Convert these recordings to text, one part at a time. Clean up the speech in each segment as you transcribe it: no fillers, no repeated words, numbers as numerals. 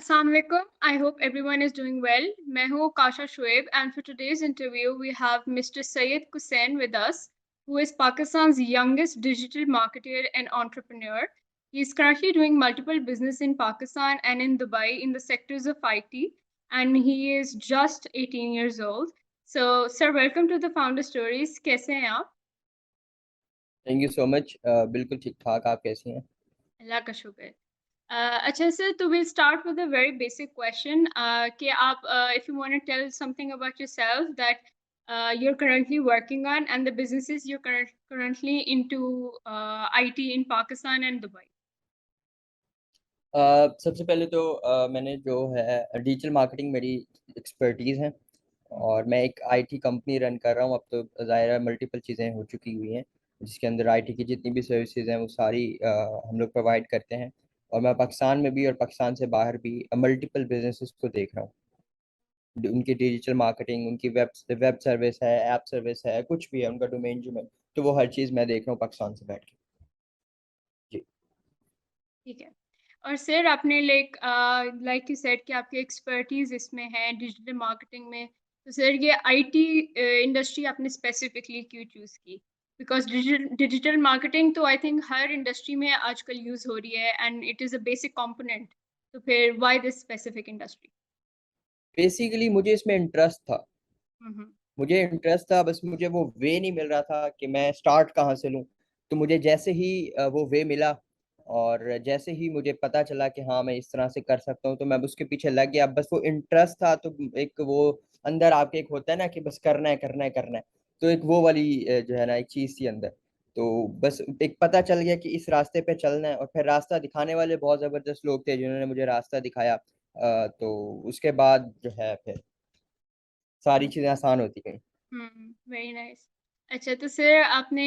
Assalamu alaikum. I hope everyone is doing well. मैं हूँ Kasha Shoaib and for today's interview we have Mr. Syed Kusain with us, who is Pakistan's youngest digital marketer and entrepreneur. He is currently doing multiple business in Pakistan and in Dubai in the sectors of IT, and he is just 18 years old. So, sir, welcome to the Founder Stories. कैसे हैं आप? Thank you so much. बिल्कुल ठीक ठाक। आप कैसी हैं? अल्लाह का शुक्र। अच्छा सर, तो we'll start with a very basic question कि आप if you want to tell something about yourself that you're currently working on and the businesses you're currently into IT in Pakistan and Dubai. सबसे पहले तो मैंने जो है digital marketing मेरी expertise है और मैं एक आईटी कंपनी रन कर रहा हूँ। अब तो ज़ाहिर है मल्टीपल चीज़ें हो चुकी हुई हैं जिसके अंदर आईटी की जितनी भी सर्विसेज हैं वो सारी हम लोग प्रोवाइड करते हैं। और मैं पाकिस्तान में भी और पाकिस्तान से बाहर भी मल्टीपल बिजनेसेस को देख रहा हूँ। उनकी डिजिटल मार्केटिंग, उनकी वेब सर्विस है, ऐप सर्विस है, कुछ भी है उनका डोमेन जो मैं, तो वो हर चीज़ मैं देख रहा हूँ पाकिस्तान से बैठ के। जी। ठीक है। और सर आपने लाइक यू सेड कि आपकी एक्सपर्टीज इसमें है डिजिटल मार्केटिंग में, तो सर ये आईटी इंडस्ट्री आपने स्पेसिफिकली क्यों चूज की? बिकॉज डिजिटल मार्केटिंग तो आई थिंक हर इंडस्ट्री में आजकल यूज हो रही है and it is a basic component, तो फिर why this specific industry? Basically मुझे इसमें इंटरेस्ट था। हम्म। बस मुझे वो वे नहीं मिल रहा था कि मैं स्टार्ट कहाँ से लूँ। तो मुझे जैसे ही वो वे मिला और जैसे ही मुझे पता चला कि हाँ मैं इस तरह से कर सकता हूँ तो मैं उसके पीछे लग गया। बस वो इंटरेस्ट था तो एक वो अंदर आपके एक होता है ना कि बस करना है करना है करना है। तो एक वो वाली जो है ना एक चीज थी अंदर। तो बस एक पता चल गया कि इस रास्ते पे चलना है और फिर रास्ता दिखाने वाले बहुत जबरदस्त लोग थे जिन्होंने मुझे रास्ता दिखाया। तो उसके बाद जो है फिर सारी चीजें आसान होती गई। Very nice. अच्छा, तो सर आपने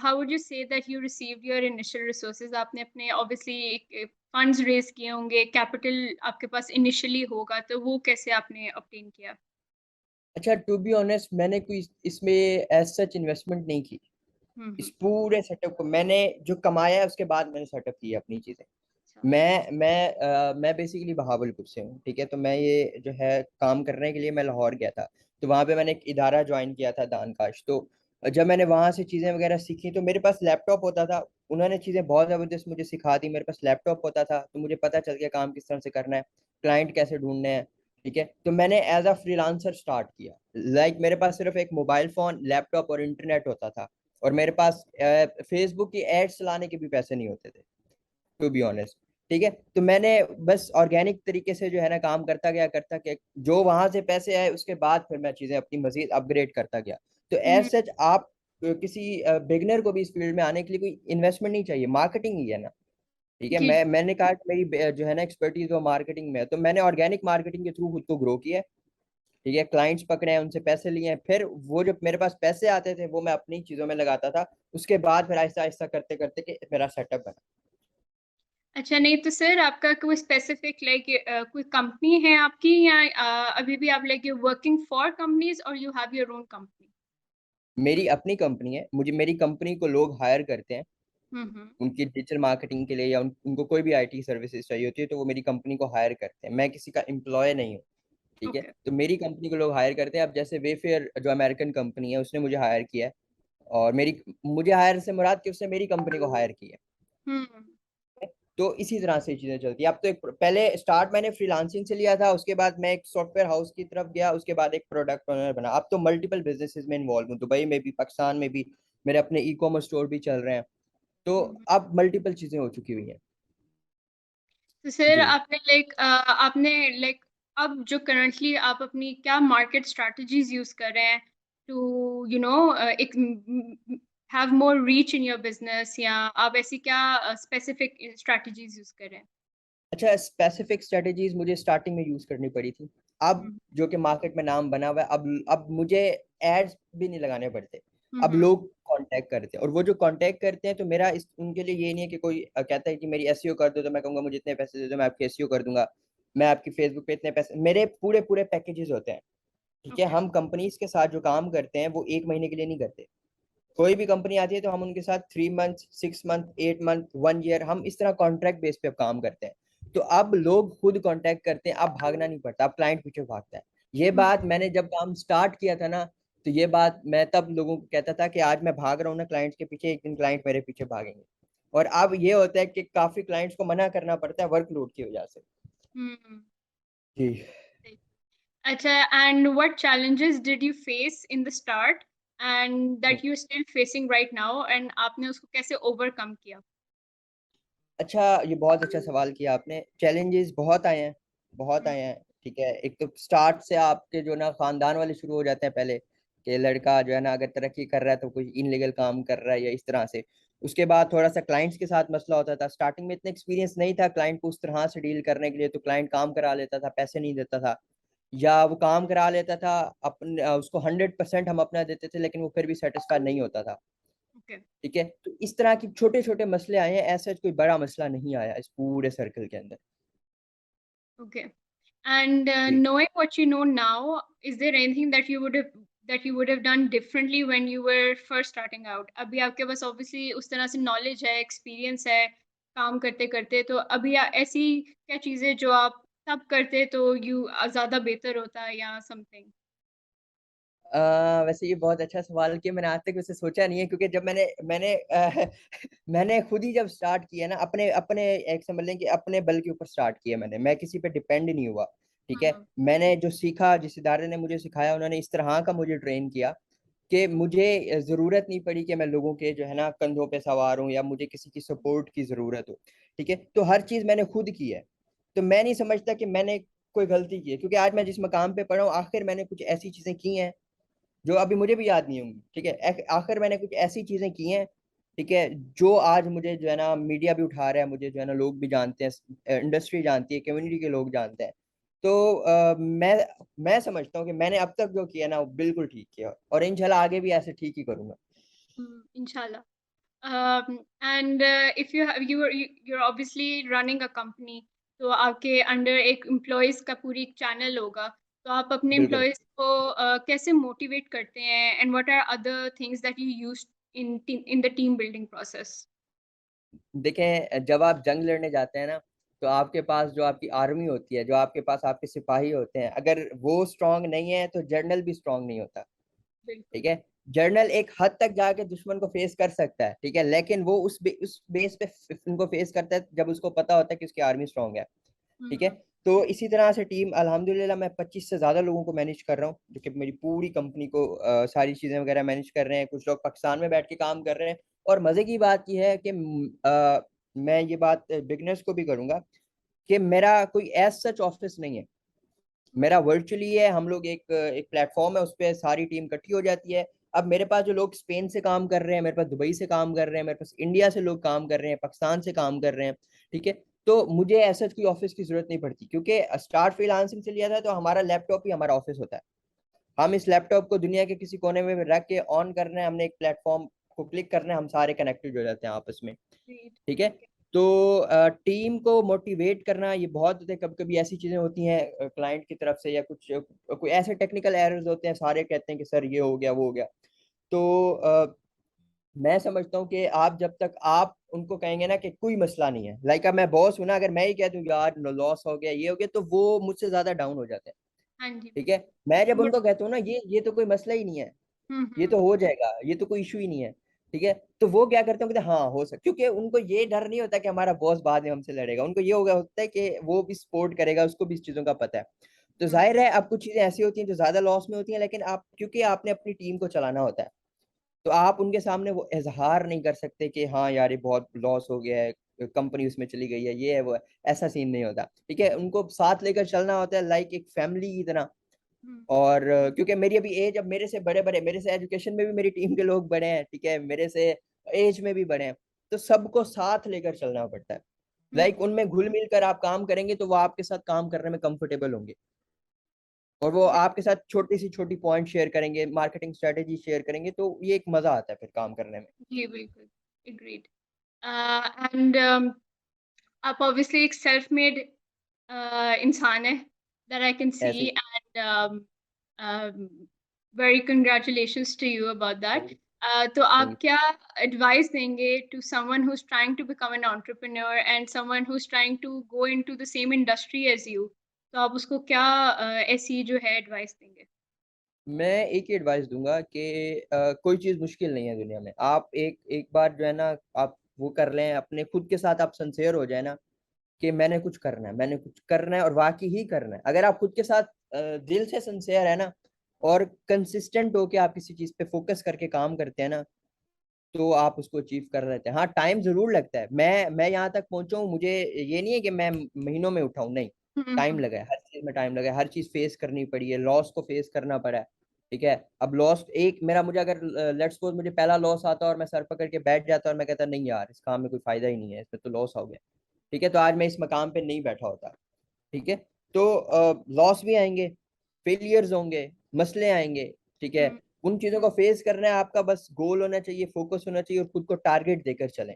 how would you say that you received your initial resources? आपने अपने ऑब्वियसली फंड्स रेज किए होंगे, कैपिटल आपके पास इनिशियली होगा, तो वो कैसे आपने ऑब्टेन किया? अच्छा, टू बी ऑनेस्ट मैंने कोई इसमें एज सच इन्वेस्टमेंट नहीं की। इस हम्म। पूरे सेटअप को मैंने जो कमाया है उसके बाद मैंने सेटअप किया अपनी चीजें। अच्छा। मैं बेसिकली बहावलपुर से हूँ, ठीक है। तो मैं ये जो है काम करने के लिए मैं लाहौर गया था। तो वहाँ पे मैंने एक इदारा ज्वाइन किया था दानकाश। तो जब मैंने वहाँ से चीज़ें वगैरह सीखी तो मेरे पास लैपटॉप होता था। उन्होंने चीज़ें बहुत ज़बरदस्त मुझे सिखा दी। मेरे पास लैपटॉप होता था तो मुझे पता चल गया काम किस तरह से करना है, क्लाइंट कैसे ढूंढने हैं, ठीक है। तो मैंने एज अ फ्रीलांसर स्टार्ट किया। मेरे पास सिर्फ एक मोबाइल फ़ोन, लैपटॉप और इंटरनेट होता था। और मेरे पास फेसबुक की एड्स चलाने के भी पैसे नहीं होते थे, टू बी ऑनेस्ट, ठीक है। तो मैंने बस ऑर्गेनिक तरीके से जो है ना काम करता गया जो वहां से पैसे आए उसके बाद फिर मैं चीजें अपनी मजीद अपग्रेड करता गया। तो एज हम्म। सच आप किसी बिगनर को भी इस फील्ड में आने के लिए कोई इन्वेस्टमेंट नहीं चाहिए, मार्केटिंग ही है ना, ठीक है। जी। मैंने कहा कि मेरी जो है ना एक्सपर्टीज वो मार्केटिंग में है, तो मैंने ऑर्गेनिक मार्केटिंग के थ्रू खुद को ग्रो किया है, ठीक है। क्लाइंट्स पकड़े हैं, उनसे पैसे लिए हैं, फिर वो जो मेरे पास पैसे आते थे वो मैं अपनी चीजों में लगाता था। उसके बाद फिर आहिस्ता आहिस्ता करते करते कि मेरा सेटअप बना। अच्छा, नहीं तो सर आपका कोई स्पेसिफिक कोई कंपनी है आपकी, या अभी भी आप यू वर्किंग फॉर कंपनीज और you have your own company? मेरी अपनी कंपनी है। मुझे मेरी कंपनी को लोग हायर करते हैं हम्म। उनकी डिजिटल मार्केटिंग के लिए, या उनको कोई भी आईटी सर्विसेज चाहिए होती है तो वो मेरी कंपनी को हायर करते हैं। मैं किसी का एम्प्लॉय नहीं हूँ, ठीक है। ओके। तो मेरी कंपनी को लोग हायर करते हैं। अब जैसे वेफेयर जो अमेरिकन कंपनी है उसने मुझे हायर किया है। और मेरी मुझे हायर से मुराद कि उसने मेरी कंपनी को हायर किया हम्म। है। तो इसी तरह से चीजें चलती है। अब तो एक पहले स्टार्ट मैंने फ्रीलांसिंग से लिया था, उसके बाद मैं एक सॉफ्टवेयर हाउस की तरफ गया, उसके बाद एक प्रोडक्ट ओनर बना। अब तो मल्टीपल बिजनेसेस में इन्वॉल्व हूँ, दुबई में भी, पाकिस्तान में भी। मेरे अपने ई कॉमर्स स्टोर भी चल रहे हैं। तो हम्म। अब मल्टीपल चीजें हो चुकी हुई हैं। तो सर जी। आपने अब जो करंटली आप अपनी क्या मार्केट स्ट्रेटजीज यूज कर रहे हैं टू एक have more reach in your business, या आप ऐसी क्या स्पेसिफिक स्ट्रेटजीज यूज कर रहे हैं? अच्छा, स्पेसिफिक स्ट्रेटेजीज मुझे स्टार्टिंग में यूज करनी पड़ी थी। अब हम्म। जो कि मार्केट में नाम बना हुआ है, अब मुझे एड्स भी नहीं लगाने पड़ते। अब हम्म। लोग कांटेक्ट करते हैं, और वो जो कांटेक्ट करते हैं तो मेरा उनके लिए ये नहीं है कि कोई कहता है कि मेरी एसईओ कर दो, तो मैं कहूंगा मुझे इतने पैसे दे दो, मैं आपकी एसईओ कर दूंगा। मैं आपकी फेसबुक पे इतने पैसे, मेरे पूरे पूरे पैकेजेस होते हैं, ठीक है। ओके। हम कंपनीज के साथ जो काम करते हैं वो एक महीने के लिए नहीं करते। कोई भी कंपनी आती है तो हम उनके साथ 3 मंथ, 6 मंथ, 8 मंथ, 1 ईयर, हम इस तरह कॉन्ट्रैक्ट बेस पे काम करते हैं। तो अब लोग खुद कांटेक्ट करते हैं, अब भागना नहीं पड़ता, अब क्लाइंट पीछे भागता है। ये बात मैंने जब काम स्टार्ट किया था ना, तो ये बात मैं तब लोगों को कहता था कि आज मैं भाग रहा हूँ ना क्लाइंट्स के पीछे, एक दिन क्लाइंट मेरे पीछे भागेंगे। और अब ये होता है कि काफी क्लाइंट्स को मना करना पड़ता है वर्कलोड की वजह से। हम्म। जी। अच्छा, and what challenges did you face in the start and that you're still facing right now, and आपने उसको कैसे overcome किया? अच्छा, ये बहुत अच्छा सवाल किया आपने। चैलेंजेस बहुत आए हैं, बहुत हम्म, आए हैं। ठीक है, एक तो स्टार्ट से आपके जो ना खानदान वाले शुरू हो जाते हैं पहले, कि लड़का जो है ना अगर तरक्की कर रहा है तो कोई इनलीगल काम कर रहा है या इस तरह से। उसके बाद थोड़ा सा क्लाइंट्स के साथ मसला होता था। स्टार्टिंग में इतना एक्सपीरियंस नहीं था क्लाइंट को उस तरह से डील करने के लिए, तो क्लाइंट काम करा लेता था, पैसे नहीं देता था, या वो काम करा लेता था अपने उसको 100% हम अपना देते थे, लेकिन वो फिर भी सेटिस्फाई नहीं होता था। okay, ठीक है, तो इस तरह की छोटे छोटे मसले आए हैं, ऐसा कोई बड़ा मसला नहीं आया इस पूरे सर्कल के अंदर। okay. And ji. knowing what you know now, is there anything that you would have done differently when you were first starting out? अभी आपके पास obviously उस तरह से knowledge है, experience है काम करते करते, तो अभी ऐसी क्या चीजें जो आप तब करते तो you ज्यादा बेहतर होता या something? वैसे ये बहुत अच्छा सवाल किया, मैंने आज तक वैसे सोचा नहीं है, क्योंकि जब मैंने मैंने मैंने खुद ही जब स्टार्ट किया ना, अपने अपने एक समझ लें कि अपने बल के ऊपर स्टार्ट किया मैंने, मैं किसी पे डिपेंड नहीं हुआ। ठीक है, हम्म, मैंने जो सीखा, जिस इदारे ने मुझे सिखाया, उन्होंने इस तरह का मुझे ट्रेन किया कि मुझे जरूरत नहीं पड़ी कि मैं लोगों के जो है ना कंधों पे सवार हूँ या मुझे किसी की सपोर्ट की जरूरत हो। ठीक है, तो हर चीज मैंने खुद की है। तो मैं नहीं समझता कि मैंने कोई गलती की है, क्योंकि आज मैं जिस मकाम पे पड़ा हूँ, आखिर मैंने कुछ ऐसी चीजें की हैं जो अभी मुझे भी याद नहीं होंगी। ठीक है, आखिर मैंने कुछ ऐसी चीजें की हैं, ठीक है, जो आज मुझे जो है ना मीडिया भी उठा रहा है, मुझे जो है ना लोग भी जानते हैं, इंडस्ट्री जानती है, कम्युनिटी के लोग जानते हैं। तो मैं समझता हूँ कि मैंने अब तक जो किया ना वो बिल्कुल ठीक किया, और इंशाल्लाह आगे भी ऐसे ठीक ही करूंगा। inshallah. And if you have you're obviously running a company, तो आपके अंडर एक एम्प्लॉयज का पूरी एक चैनल होगा, तो आप अपने बिल्कुल। एम्प्लॉयज को कैसे मोटिवेट करते हैं, and what are other things that you use in the team building process? देखें, जब आप जंग लड़ने जाते हैं ना, तो आपके पास जो आपकी आर्मी होती है, जो आपके पास आपके सिपाही होते हैं, अगर वो स्ट्रांग नहीं है तो जर्नल भी स्ट्रांग नहीं होता। बिल्कुल। ठीक है, जर्नल एक हद तक जाके दुश्मन को फेस कर सकता है, ठीक है, लेकिन वो उस बेस पे उनको फेस करता है जब उसको पता होता है कि उसकी आर्मी स्ट्रांग है। ठीक है, हम्म। तो इसी तरह से टीम, अल्हम्दुलिल्लाह मैं 25 से ज्यादा लोगों को मैनेज कर रहा हूँ, जो कि मेरी पूरी कंपनी को सारी चीजें वगैरह मैनेज कर रहे हैं। कुछ लोग पाकिस्तान में बैठ के काम कर रहे हैं। और मजे की बात यह है कि मैं ये बात बिगनर्स को भी करूंगा कि मेरा कोई एज सच ऑफिस नहीं है, मेरा वर्चुअली है। हम लोग एक एक प्लेटफॉर्म है, उस पर सारी टीम इकट्ठी हो जाती है। अब मेरे पास जो लोग स्पेन से काम कर रहे हैं, मेरे पास दुबई से काम कर रहे हैं, मेरे पास इंडिया से लोग काम कर रहे हैं, पाकिस्तान से काम कर रहे हैं। ठीक है, तो मुझे ऐसा कोई ऑफिस की जरूरत नहीं पड़ती, क्योंकि स्टार्ट फ्रीलांसिंग से लिया था तो हमारा लैपटॉप ही हमारा ऑफिस होता है। हम इस लैपटॉप को दुनिया के किसी कोने में रख के ऑन करना है, हमने एक प्लेटफॉर्म को क्लिक करना है, हम सारे कनेक्टेड हो जाते हैं आपस में। ग्रेट। ठीक है, तो टीम को मोटिवेट करना ये बहुत होते हैं। कभी कभी ऐसी चीजें होती हैं क्लाइंट की तरफ से, या कुछ कोई ऐसे टेक्निकल एरर्स होते हैं, सारे कहते हैं कि सर ये हो गया वो हो गया। तो मैं समझता हूँ कि आप जब तक आप उनको कहेंगे ना कि कोई मसला नहीं है, लाइक अब मैं बॉस हूं ना, अगर मैं ही कह दूं यार लॉस हो गया ये हो गया, तो वो मुझसे ज्यादा डाउन हो जाते हैं। हाँ जी, ठीक बिल्कुल। है, मैं जब बट उनको कहता हूँ ना ये तो कोई मसला ही नहीं है, ये तो हो जाएगा, ये तो कोई इशू ही नहीं है। ठीक है, तो वो क्या करते हैं, कहते हैं हाँ हो सकता, क्योंकि उनको ये डर नहीं होता कि हमारा बॉस बाद में हमसे लड़ेगा, उनको ये होगा होता है कि वो भी सपोर्ट करेगा, उसको भी इस चीजों का पता है। तो जाहिर है अब कुछ चीजें ऐसी होती हैं जो ज्यादा लॉस में होती हैं, लेकिन आप क्योंकि आपने अपनी टीम को चलाना होता है, तो आप उनके सामने वो इजहार नहीं कर सकते कि हाँ यार ये बहुत लॉस हो गया है, कंपनी उसमें चली गई है, ये है वो है। ऐसा सीन नहीं होता। ठीक है, उनको साथ लेकर चलना होता है, लाइक एक फैमिली की तरह। और क्योंकि मेरी अभी एज, अब मेरे से बड़े बड़े, मेरे से एजुकेशन में भी मेरी टीम के लोग बड़े हैं, ठीक है, मेरे से एज में भी बड़े हैं, तो सबको साथ लेकर चलना पड़ता है। लाइक उनमें घुल मिल कर आप काम करेंगे तो वो आपके साथ काम करने में कंफर्टेबल होंगे, और वो आपके साथ छोटी सी छोटी पॉइंट शेयर करेंगे, मार्केटिंग स्ट्रेटेजी शेयर करेंगे, तो ये एक मजा आता है फिर काम करने में। जी बिल्कुल। एग्रीड। एंड आप ऑब्वियसली एक सेल्फ मेड इंसान है, that I can see, ऐसे ही। and very congratulations to you about that. तो थैंक आप यू। क्या एडवाइस देंगे to someone who is trying to become an entrepreneur and someone who is trying to go into the same industry as you, तो आप उसको क्या ऐसी जो है एडवाइस देंगे? मैं एक ही एडवाइस दूंगा कि कोई चीज़ मुश्किल नहीं है दुनिया में। आप एक एक बार जो है ना, आप वो कर लें, अपने खुद के साथ आप सिंसियर हो जाए ना कि मैंने कुछ करना है, मैंने कुछ करना है और वाकई ही करना है। अगर आप खुद के साथ दिल से सिंसियर है ना, और कंसिस्टेंट होके आप किसी चीज़ पे फोकस करके काम करते हैं ना, तो आप उसको अचीव कर लेते हैं। हाँ, टाइम जरूर लगता है। मैं यहाँ तक पहुंचा हूँ, मुझे ये नहीं है कि मैं महीनों में उठाऊं, नहीं। टाइम हम्म। लगा है, हर चीज में टाइम लगा है, हर चीज फेस करनी पड़ी है, लॉस को फेस करना पड़ा है। ठीक है, अब लॉस एक मेरा, मुझे अगर लेट्स सपोज मुझे पहला लॉस आता और मैं सर पकड़ के बैठ जाता और मैं कहता नहीं यार, इस काम में कोई फायदा ही नहीं है, इसमें तो लॉस हो गया, ठीक है, तो आज मैं इस मकाम पे नहीं बैठा होता। ठीक है, तो लॉस भी आएंगे, फेलियर्स होंगे, मसले आएंगे। ठीक है, हम्म। उन चीजों को फेस करना है। आपका बस गोल होना चाहिए, फोकस होना चाहिए और खुद को टारगेट देकर चलें।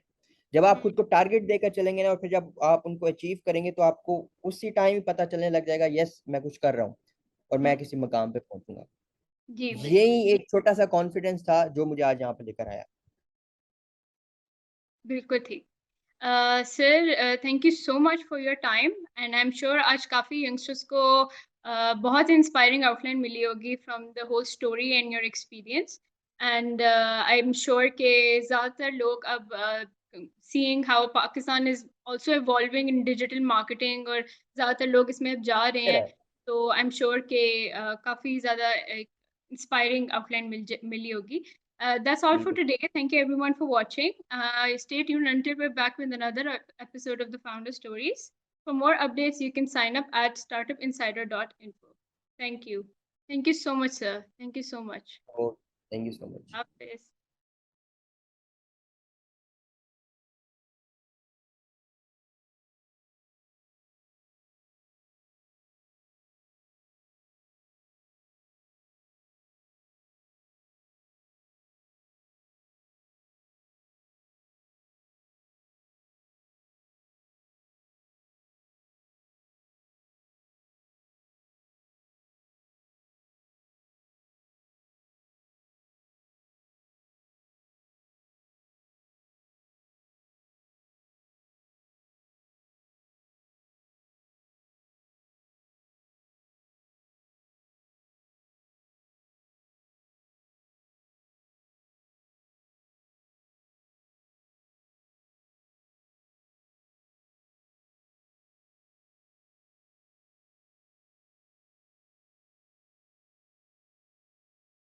जब आप हम्म। खुद को टारगेट देकर चलेंगे ना, और फिर जब आप उनको अचीव करेंगे तो आपको उसी टाइम ही पता चलने लग जाएगा, यस मैं कुछ कर रहा हूँ और हम्म। मैं किसी मकाम पे पहुंचूंगा। जी बिल्कुल। यही एक छोटा सा कॉन्फिडेंस था जो मुझे आज यहाँ पे लेकर आया। बिल्कुल ठीक। Sir, thank you so much for your time and I am sure आज काफ़ी यंगस्टर्स को बहुत इंस्पायरिंग आउटलाइन मिली होगी from the whole story and your experience. And I am sure कि ज़्यादातर लोग अब seeing how Pakistan is also evolving in digital marketing, और ज़्यादातर लोग इसमें अब जा रहे हैं। तो आई एम श्योर कि काफ़ी ज़्यादा इंस्पायरिंग आउटलाइन मिली होगी। That's all for बिल्कुल। today. Thank you everyone for watching. Stay tuned until we're back with another episode of the Founder Stories. For more updates, you can sign up at startupinsider.info. Thank you. Thank you so much, sir. Thank you so much. Thank you so much. Hafiz.